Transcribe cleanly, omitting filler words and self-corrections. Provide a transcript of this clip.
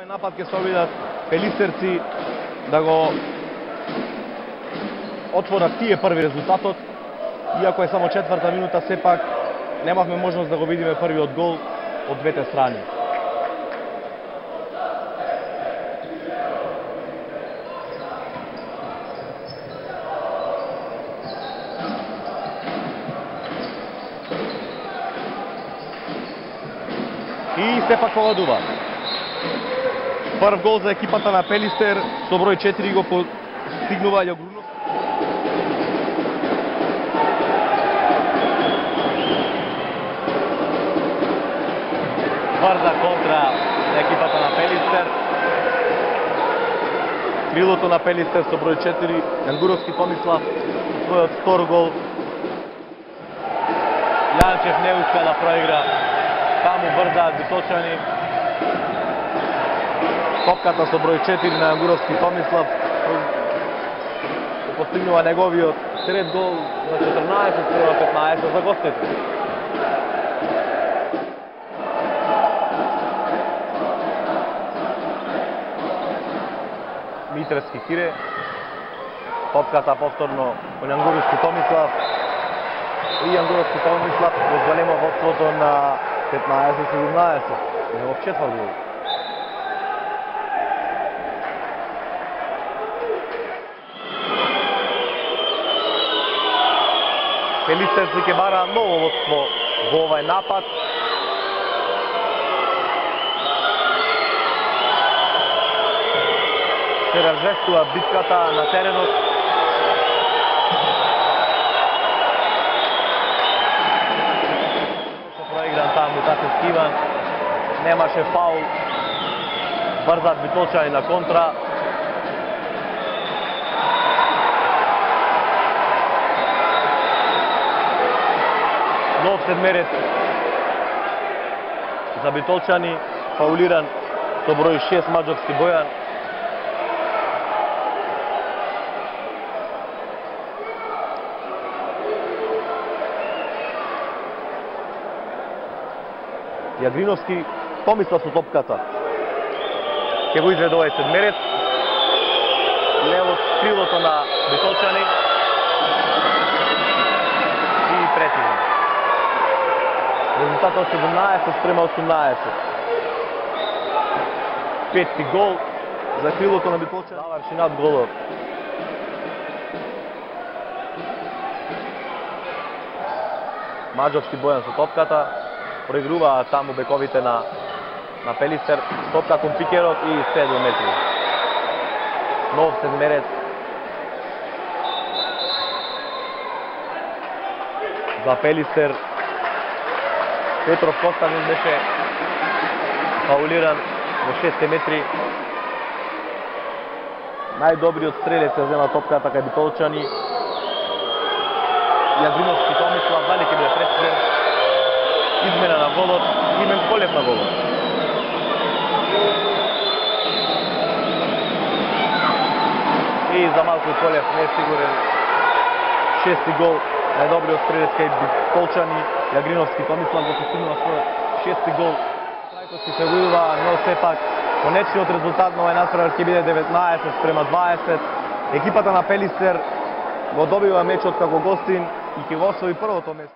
Овој напад ќе се обидат пелистерци да го отворат тие први резултатот. Иако е само 4-та минута, сепак немавме можност да го видиме првиот гол од двете страни. И сепак поводува. Прв гол за екипата на Пелистер, со број 4 го постигнува Јагрунов. Брза контра на екипата на Пелистер. Крилото на Пелистер со број 4, Јангуровски Томислав, својот втор гол. Јанчев не успеа да проигра. Таму брзаат Битолчани. Топката со број 4 на Јангуровски Томислав постигнува неговиот трет гол за 14-15 за гостите. Митревски Кире. Топката повторно во Јангуровски Томислав. И Јангуровски Томислав го зголема водството на 15-17. Негов четврт гол. Пелистерци ќе бара ново водство во овај напад. Се разжестува битката на теренот. Проигран таму Татевски Иван. Немаше фаул. Брзат Битолчани на контра. Нов седмерец за Битолчани, фаулиран со број 6 Маđовски Бојан. Јагриновски Томислав со топката. Ќе го изведе овој седмерец. Лево крилото на Битолчани. И претизно. Резултатот 17-18. Пети гол за крилото на Битолчани. Заврши над голот. Маđовски Бојан со топката. Проигруваат таму бековите на Пелистер. Топка кон пикерот и 7 метри. Нов седмерец за Пелистер. Петров Костанин беше фаулиран во 6 метри. Најдобриот стрелец се зема топката кај Битолчани. Јагриновски Томислав, дали ќе биде пресуден? Измена на голот, Имен Колев на голот. И за Малко Колев не е сигурен. 6-ти гол, најдобриот стрелец кај Битолчани. Јагриновски Томислав го постигнува својот 6-ти гол. Трајкот си се војува, но сепак конечниот резултат на овој настрел ќе биде 19-20. Екипата на Пелистер го добива мечот како гостин и ќе го освои првото место.